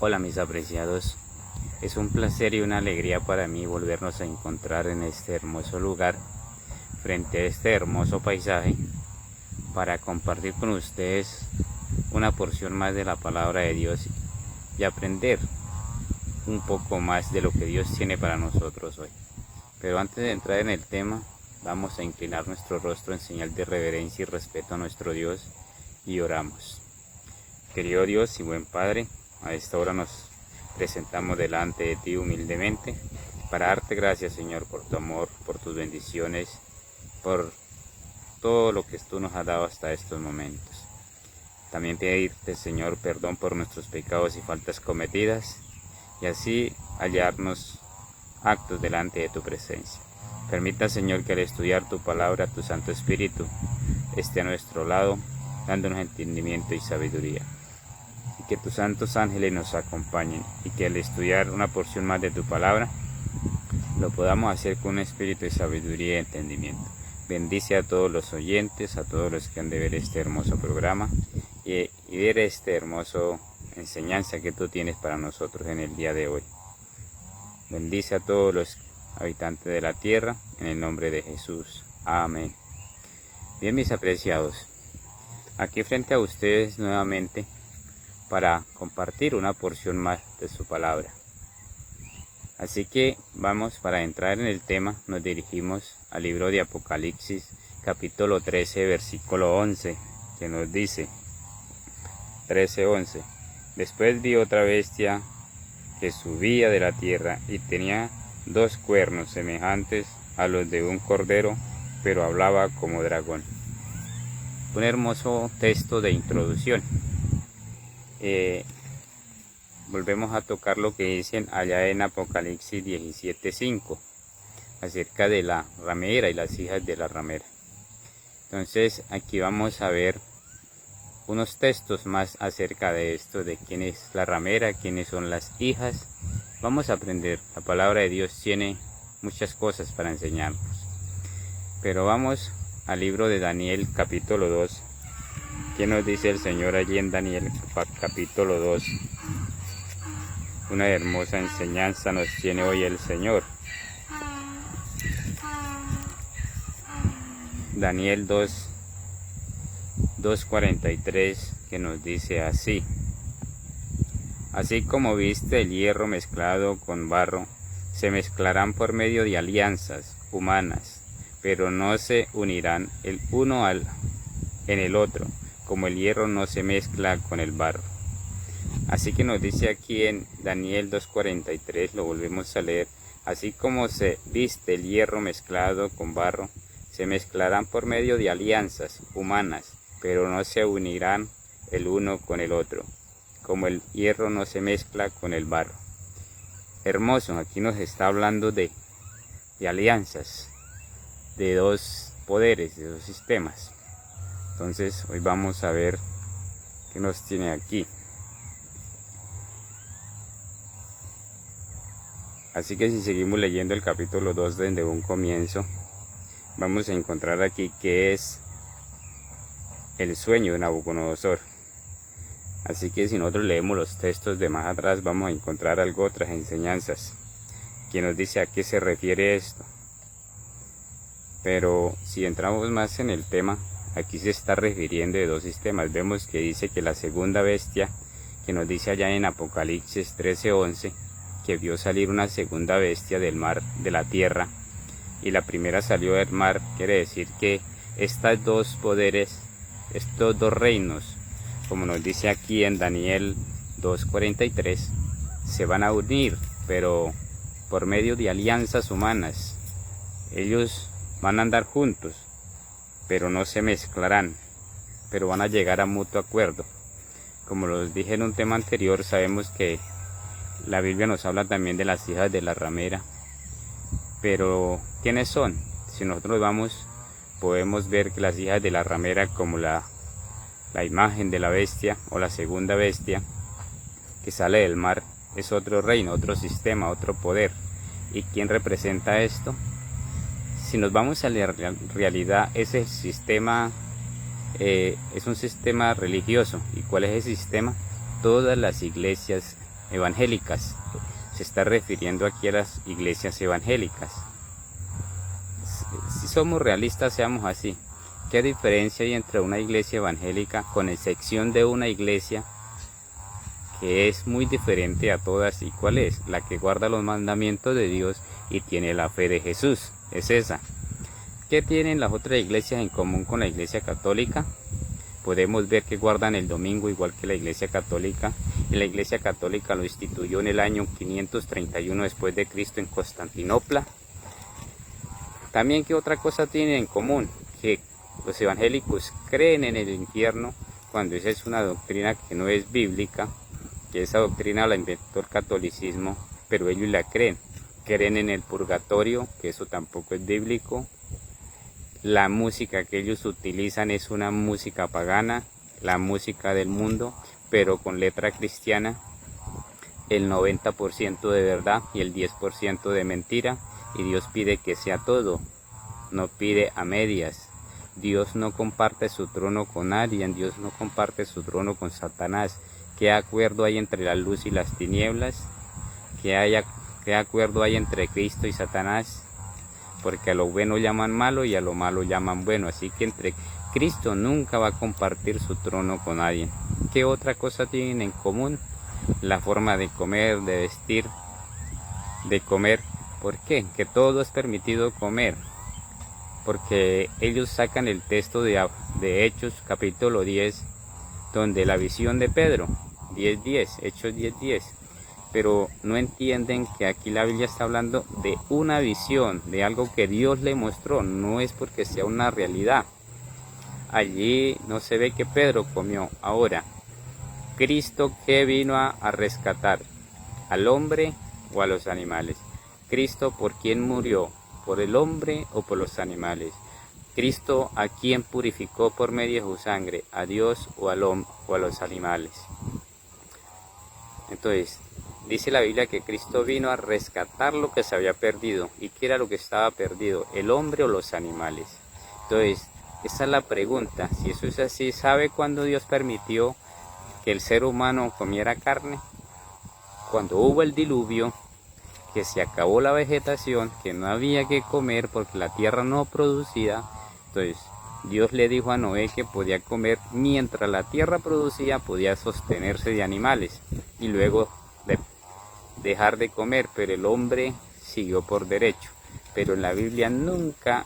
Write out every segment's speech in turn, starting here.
Hola mis apreciados, es un placer y una alegría para mí volvernos a encontrar en este hermoso lugar, frente a este hermoso paisaje, para compartir con ustedes una porción más de la palabra de Dios y aprender un poco más de lo que Dios tiene para nosotros hoy. Pero antes de entrar en el tema, vamos a inclinar nuestro rostro en señal de reverencia y respeto a nuestro Dios y oramos. Querido Dios y buen Padre, a esta hora nos presentamos delante de ti humildemente para darte gracias, Señor, por tu amor, por tus bendiciones, por todo lo que tú nos has dado hasta estos momentos. También pedirte, Señor, perdón por nuestros pecados y faltas cometidas y así hallarnos actos delante de tu presencia. Permita, Señor, que al estudiar tu palabra, tu Santo Espíritu esté a nuestro lado, dándonos entendimiento y sabiduría. Y que tus santos ángeles nos acompañen y que al estudiar una porción más de tu palabra lo podamos hacer con un espíritu de sabiduría y entendimiento. Bendice a todos los oyentes, a todos los que han de ver este hermoso programa y ver este hermoso enseñanza que tú tienes para nosotros en el día de hoy. Bendice a todos los habitantes de la tierra en el nombre de Jesús. Amén. Bien, mis apreciados, aquí frente a ustedes nuevamente para compartir una porción más de su palabra. Así que vamos, para entrar en el tema, nos dirigimos al libro de Apocalipsis, capítulo 13, versículo 11, que nos dice, 13:11, después vi otra bestia que subía de la tierra y tenía 2 cuernos semejantes a los de un cordero, pero hablaba como dragón. Un hermoso texto de introducción. Volvemos a tocar lo que dicen allá en Apocalipsis 17:5 acerca de la ramera y las hijas de la ramera. Entonces aquí vamos a ver unos textos más acerca de esto, de quién es la ramera, quiénes son las hijas. Vamos a aprender. La palabra de Dios tiene muchas cosas para enseñarnos. Pero vamos al libro de Daniel capítulo 2. ¿Qué nos dice el Señor allí en Daniel capítulo 2? Una hermosa enseñanza nos tiene hoy el Señor. Daniel 2:43, que nos dice así: así como viste el hierro mezclado con barro, se mezclarán por medio de alianzas humanas, pero no se unirán el uno en el otro, como el hierro no se mezcla con el barro. Así que nos dice aquí en Daniel 2:43, lo volvemos a leer: así como se viste el hierro mezclado con barro, se mezclarán por medio de alianzas humanas, pero no se unirán el uno con el otro, como el hierro no se mezcla con el barro. Hermoso, aquí nos está hablando de alianzas, de 2 poderes, de 2 sistemas. Entonces hoy vamos a ver qué nos tiene aquí. Así que si seguimos leyendo el capítulo 2 desde un comienzo, vamos a encontrar aquí que es el sueño de Nabucodonosor. Así que si nosotros leemos los textos de más atrás, vamos a encontrar otras enseñanzas que nos dice a qué se refiere esto. Pero si entramos más en el tema, aquí se está refiriendo de 2 sistemas. Vemos que dice que la segunda bestia, que nos dice allá en Apocalipsis 13:11, que vio salir una segunda bestia del mar, de la tierra, y la primera salió del mar, quiere decir que estos 2 poderes, estos 2 reinos, como nos dice aquí en Daniel 2:43, se van a unir, pero por medio de alianzas humanas. Ellos van a andar juntos, pero no se mezclarán, pero van a llegar a mutuo acuerdo. Como los dije en un tema anterior, sabemos que la Biblia nos habla también de las hijas de la ramera. Pero ¿quiénes son? Si nosotros vamos, podemos ver que las hijas de la ramera, como la imagen de la bestia o la segunda bestia que sale del mar, es otro reino, otro sistema, otro poder. ¿Y quién representa esto? Si nos vamos a la realidad, ese sistema es un sistema religioso. ¿Y cuál es ese sistema? Todas las iglesias evangélicas. Se está refiriendo aquí a las iglesias evangélicas. Si somos realistas, seamos así. ¿Qué diferencia hay entre una iglesia evangélica, con excepción de una iglesia que es muy diferente a todas? ¿Y cuál es? La que guarda los mandamientos de Dios y tiene la fe de Jesús. Es esa. ¿Qué tienen las otras iglesias en común con la iglesia católica? Podemos ver que guardan el domingo igual que la iglesia católica. Y la iglesia católica lo instituyó en el año 531 después de Cristo en Constantinopla. También, ¿qué otra cosa tienen en común? Que los evangélicos creen en el infierno, cuando esa es una doctrina que no es bíblica, que esa doctrina la inventó el catolicismo, pero ellos la creen. Creen en el purgatorio, que eso tampoco es bíblico. La música que ellos utilizan es una música pagana, la música del mundo, pero con letra cristiana, el 90% de verdad y el 10% de mentira. Y Dios pide que sea todo, no pide a medias. Dios no comparte su trono con alguien, Dios no comparte su trono con Satanás. ¿Qué acuerdo hay entre la luz y las tinieblas? ¿Qué acuerdo hay entre Cristo y Satanás? Porque a lo bueno llaman malo y a lo malo llaman bueno. Así que entre Cristo nunca va a compartir su trono con alguien. ¿Qué otra cosa tienen en común? La forma de comer, de vestir, de comer. ¿Por qué? Que todo es permitido comer. Porque ellos sacan el texto de Hechos capítulo 10, donde la visión de Pedro, 10:10, Hechos 10:10. Pero no entienden que aquí la Biblia está hablando de una visión, de algo que Dios le mostró, no es porque sea una realidad. Allí no se ve que Pedro comió. Ahora, ¿Cristo qué vino a rescatar? ¿Al hombre o a los animales? ¿Cristo por quién murió? ¿Por el hombre o por los animales? ¿Cristo a quién purificó por medio de su sangre? ¿A Dios o a los animales? Entonces, dice la Biblia que Cristo vino a rescatar lo que se había perdido. ¿Y qué era lo que estaba perdido? ¿El hombre o los animales? Entonces, esa es la pregunta. Si eso es así, ¿sabe cuándo Dios permitió que el ser humano comiera carne? Cuando hubo el diluvio, que se acabó la vegetación, que no había que comer porque la tierra no producía. Entonces Dios le dijo a Noé que podía comer mientras la tierra producía, podía sostenerse de animales y luego dejar de comer, pero el hombre siguió por derecho. Pero en la Biblia nunca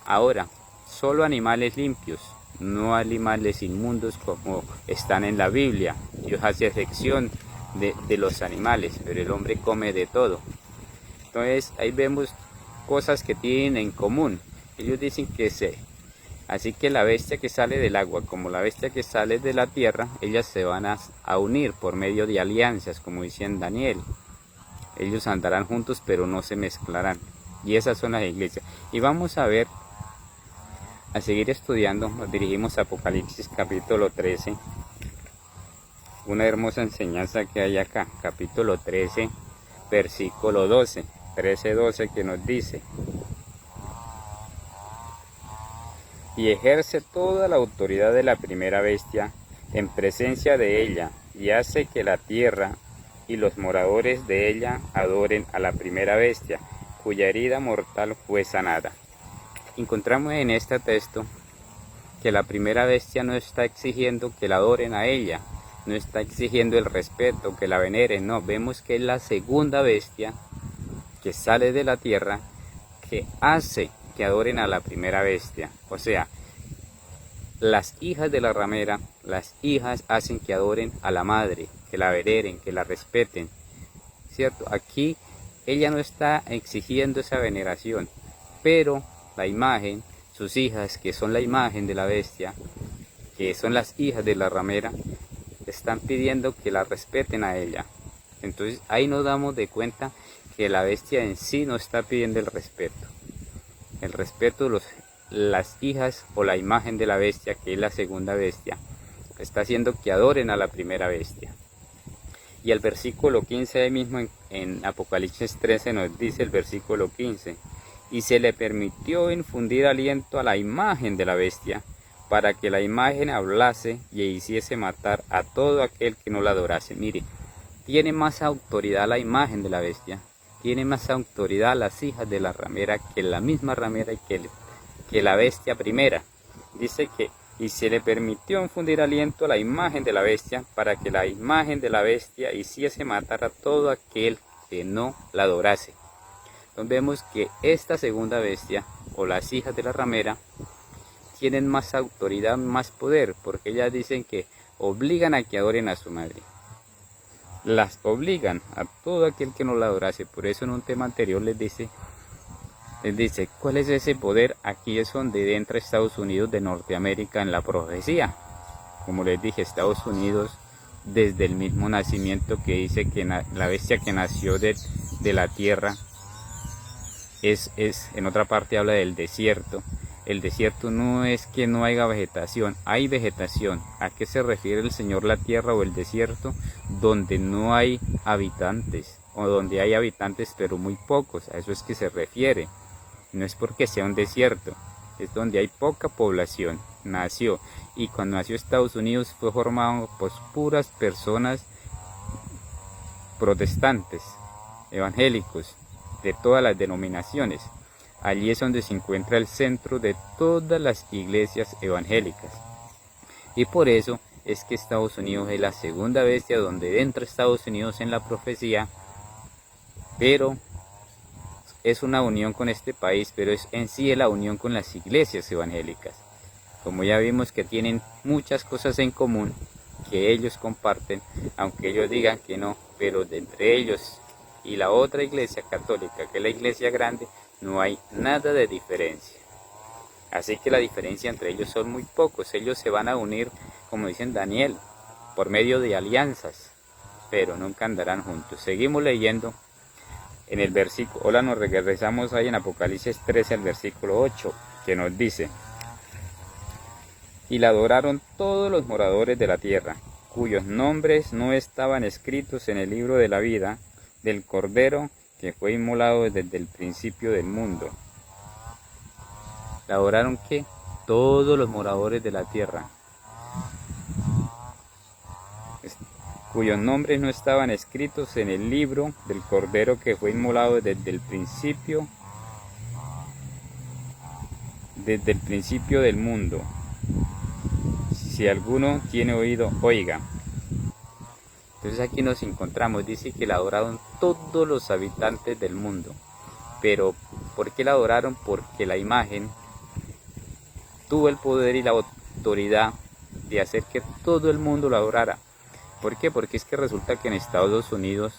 ahora, solo animales limpios, no animales inmundos como están en la Biblia. Dios hace excepción de los animales, pero el hombre come de todo. Entonces ahí vemos cosas que tienen en común. Ellos dicen que así que la bestia que sale del agua como la bestia que sale de la tierra, ellas se van a unir por medio de alianzas, como dice en Daniel. Ellos andarán juntos pero no se mezclarán. Y esas son las iglesias. Y vamos a ver, a seguir estudiando. Nos dirigimos a Apocalipsis capítulo 13. Una hermosa enseñanza que hay acá, capítulo 13, versículo 12, 13:12, que nos dice: y ejerce toda la autoridad de la primera bestia en presencia de ella, y hace que la tierra y los moradores de ella adoren a la primera bestia, cuya herida mortal fue sanada. Encontramos en este texto que la primera bestia no está exigiendo que la adoren a ella, no está exigiendo el respeto, que la veneren, no, vemos que es la segunda bestia que sale de la tierra que hace que adoren a la primera bestia. O sea, las hijas de la ramera, las hijas hacen que adoren a la madre, que la veneren, que la respeten, ¿cierto? Aquí ella no está exigiendo esa veneración, pero la imagen, sus hijas, que son la imagen de la bestia, que son las hijas de la ramera, están pidiendo que la respeten a ella. Entonces ahí nos damos de cuenta que la bestia en sí no está pidiendo el respeto. El respeto de las hijas o la imagen de la bestia, que es la segunda bestia, está haciendo que adoren a la primera bestia. Y el versículo 15 ahí mismo en Apocalipsis 13 nos dice el versículo 15: y se le permitió infundir aliento a la imagen de la bestia, para que la imagen hablase y hiciese matar a todo aquel que no la adorase. Mire, tiene más autoridad la imagen de la bestia, tiene más autoridad las hijas de la ramera que la misma ramera y que la bestia primera. Dice que y se le permitió infundir aliento a la imagen de la bestia para que la imagen de la bestia hiciese matar a todo aquel que no la adorase. Entonces vemos que esta segunda bestia o las hijas de la ramera tienen más autoridad, más poder, porque ellas dicen que obligan a que adoren a su madre. Las obligan a todo aquel que no la adorase. Por eso en un tema anterior les dice, ¿cuál es ese poder? Aquí es donde entra Estados Unidos de Norteamérica en la profecía. Como les dije, Estados Unidos desde el mismo nacimiento que dice que la bestia que nació de la tierra en otra parte habla del desierto. El desierto no es que no haya vegetación, hay vegetación. ¿A qué se refiere el Señor la tierra o el desierto? Donde no hay habitantes, o donde hay habitantes pero muy pocos, a eso es que se refiere. No es porque sea un desierto, es donde hay poca población. Nació, y cuando nació Estados Unidos fue formado por puras personas protestantes, evangélicos, de todas las denominaciones. Allí es donde se encuentra el centro de todas las iglesias evangélicas. Y por eso es que Estados Unidos es la segunda bestia donde entra Estados Unidos en la profecía, pero es una unión con este país, pero es en sí la unión con las iglesias evangélicas. Como ya vimos que tienen muchas cosas en común que ellos comparten, aunque ellos digan que no, pero de entre ellos y la otra iglesia católica, que es la iglesia grande, no hay nada de diferencia. Así que la diferencia entre ellos son muy pocos. Ellos se van a unir, como dicen Daniel, por medio de alianzas, pero nunca andarán juntos. Seguimos leyendo en el versículo, ahora nos regresamos ahí en Apocalipsis 13 al versículo 8, que nos dice: y la adoraron todos los moradores de la tierra, cuyos nombres no estaban escritos en el libro de la vida del Cordero que fue inmolado desde el principio del mundo. ¿La adoraron qué? Todos los moradores de la tierra, cuyos nombres no estaban escritos en el libro del Cordero que fue inmolado desde el principio del mundo. Si alguno tiene oído, oiga. Entonces aquí nos encontramos, dice que la adoraron todos los habitantes del mundo. Pero ¿por qué la adoraron? Porque la imagen tuvo el poder y la autoridad de hacer que todo el mundo la adorara. ¿Por qué? Porque es que resulta que en Estados Unidos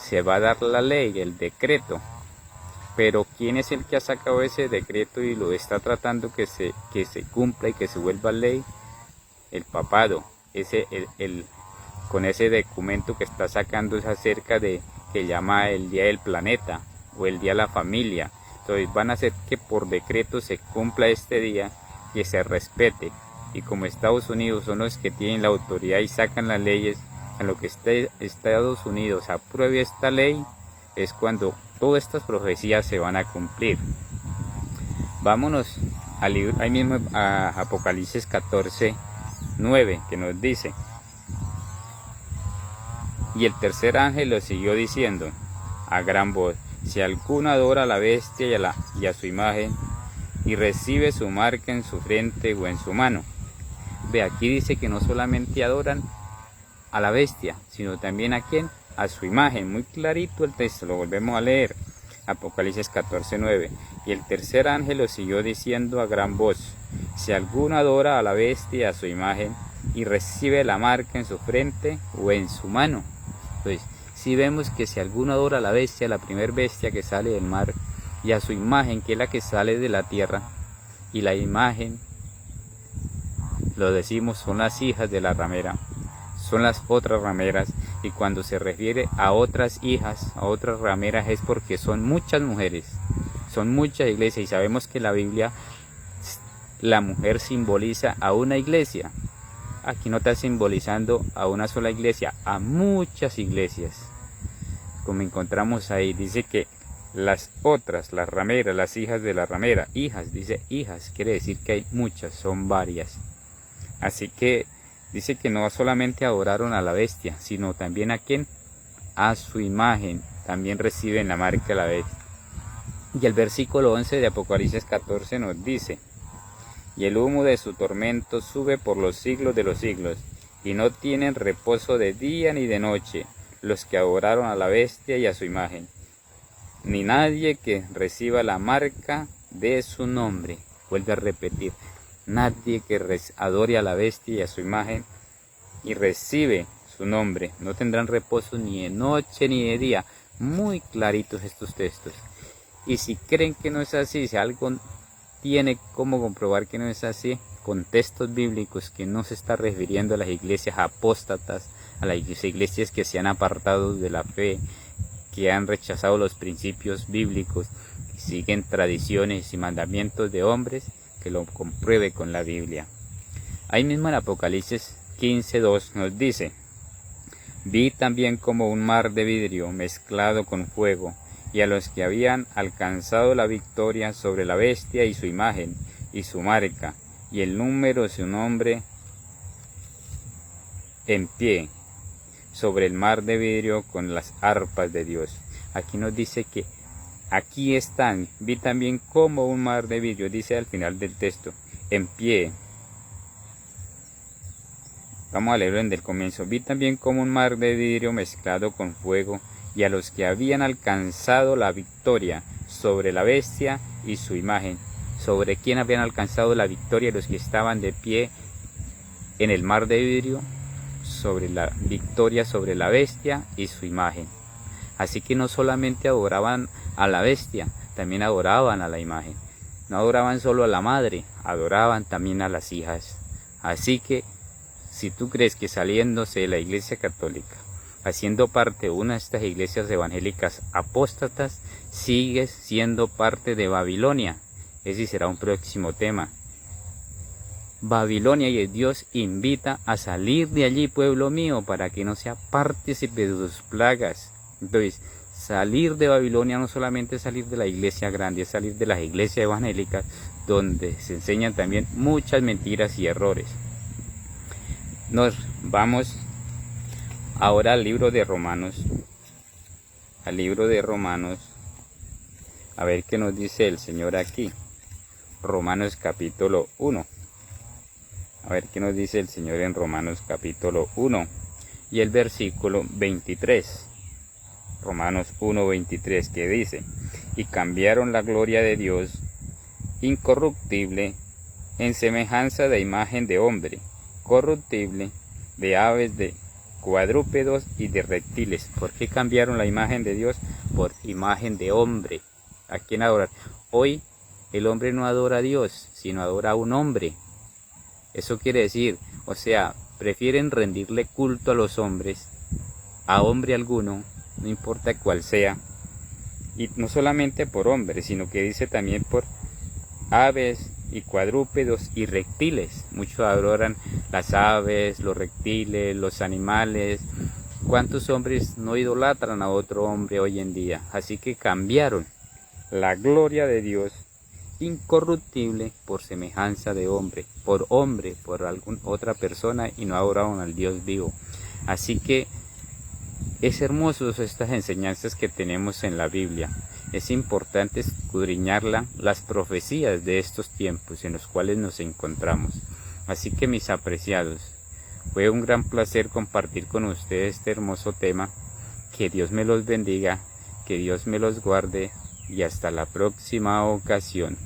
se va a dar la ley, el decreto. Pero ¿quién es el que ha sacado ese decreto y lo está tratando que se cumpla y que se vuelva ley? El papado. Con ese documento que está sacando es acerca de que llama el Día del Planeta o el Día de la Familia. Entonces van a hacer que por decreto se cumpla este día, que se respete. Y como Estados Unidos son los que tienen la autoridad y sacan las leyes, en lo que Estados Unidos apruebe esta ley, es cuando todas estas profecías se van a cumplir. Vámonos al libro, ahí mismo a Apocalipsis 14:9, que nos dice: y el tercer ángel lo siguió diciendo a gran voz: si alguno adora a la bestia y a su imagen, y recibe su marca en su frente o en su mano. Ve, aquí dice que no solamente adoran a la bestia, sino también a quién, a su imagen. Muy clarito el texto, lo volvemos a leer. Apocalipsis 14:9. Y el tercer ángel lo siguió diciendo a gran voz: si alguno adora a la bestia y a su imagen, y recibe la marca en su frente o en su mano. Entonces, si vemos que si alguno adora a la bestia, la primer bestia que sale del mar, y a su imagen, que es la que sale de la tierra, y la imagen, lo decimos, son las hijas de la ramera, son las otras rameras, y cuando se refiere a otras hijas, a otras rameras, es porque son muchas mujeres, son muchas iglesias, y sabemos que la Biblia, la mujer simboliza a una iglesia. Aquí no está simbolizando a una sola iglesia, a muchas iglesias. Como encontramos ahí, dice que las otras, las rameras, las hijas de la ramera, hijas, dice hijas, quiere decir que hay muchas, son varias. Así que dice que no solamente adoraron a la bestia, sino también a quién, a su imagen, también reciben la marca de la bestia. Y el versículo 11 de Apocalipsis 14 nos dice: y el humo de su tormento sube por los siglos de los siglos, y no tienen reposo de día ni de noche los que adoraron a la bestia y a su imagen, ni nadie que reciba la marca de su nombre. Vuelve a repetir: nadie que adore a la bestia y a su imagen y recibe su nombre, no tendrán reposo ni de noche ni de día. Muy claritos estos textos. Y si creen que no es así, si algo tiene cómo comprobar que no es así, con textos bíblicos que no se está refiriendo a las iglesias apóstatas, a las iglesias que se han apartado de la fe, que han rechazado los principios bíblicos, que siguen tradiciones y mandamientos de hombres, que lo compruebe con la Biblia. Ahí mismo en Apocalipsis 15:2 nos dice: vi también como un mar de vidrio mezclado con fuego, y a los que habían alcanzado la victoria sobre la bestia y su imagen y su marca, y el número de su nombre, en pie sobre el mar de vidrio con las arpas de Dios. Aquí nos dice que aquí están, vi también como un mar de vidrio, dice al final del texto, en pie. Vamos a leerlo desde el comienzo. Vi también como un mar de vidrio mezclado con fuego, y a los que habían alcanzado la victoria sobre la bestia y su imagen. ¿Sobre quién habían alcanzado la victoria? Los que estaban de pie en el mar de vidrio, sobre la victoria sobre la bestia y su imagen. Así que no solamente adoraban a la bestia, también adoraban a la imagen. No adoraban solo a la madre, adoraban también a las hijas. Así que si tú crees que saliéndose de la Iglesia Católica, haciendo parte de una de estas iglesias evangélicas apóstatas, sigues siendo parte de Babilonia. Ese será un próximo tema. Babilonia, y Dios invita a salir de allí, pueblo mío, para que no sea partícipe de sus plagas. Entonces, salir de Babilonia no solamente es salir de la iglesia grande, es salir de las iglesias evangélicas, donde se enseñan también muchas mentiras y errores. Nos vamos ahora al libro de Romanos, a ver qué nos dice el Señor aquí. Romanos capítulo 1. A ver qué nos dice el Señor en Romanos capítulo 1 y el versículo 23. Romanos 1:23, que dice: y cambiaron la gloria de Dios incorruptible en semejanza de imagen de hombre corruptible, de aves, de cuadrúpedos y de reptiles. ¿Por qué cambiaron la imagen de Dios? Por imagen de hombre. ¿A quién adorar? Hoy el hombre no adora a Dios, sino adora a un hombre. Eso quiere decir, o sea, prefieren rendirle culto a los hombres, a hombre alguno, no importa cuál sea. Y no solamente por hombres, sino que dice también por aves y cuadrúpedos y reptiles. Muchos adoran las aves, los reptiles, los animales. ¿Cuántos hombres no idolatran a otro hombre hoy en día? Así que cambiaron la gloria de Dios incorruptible por semejanza de hombre, por alguna otra persona, y no adoraron al Dios vivo. Así que es hermoso estas enseñanzas que tenemos en la Biblia. Es importante escudriñarla, las profecías de estos tiempos en los cuales nos encontramos. Así que, mis apreciados, fue un gran placer compartir con ustedes este hermoso tema. Que Dios me los bendiga, que Dios me los guarde, y hasta la próxima ocasión.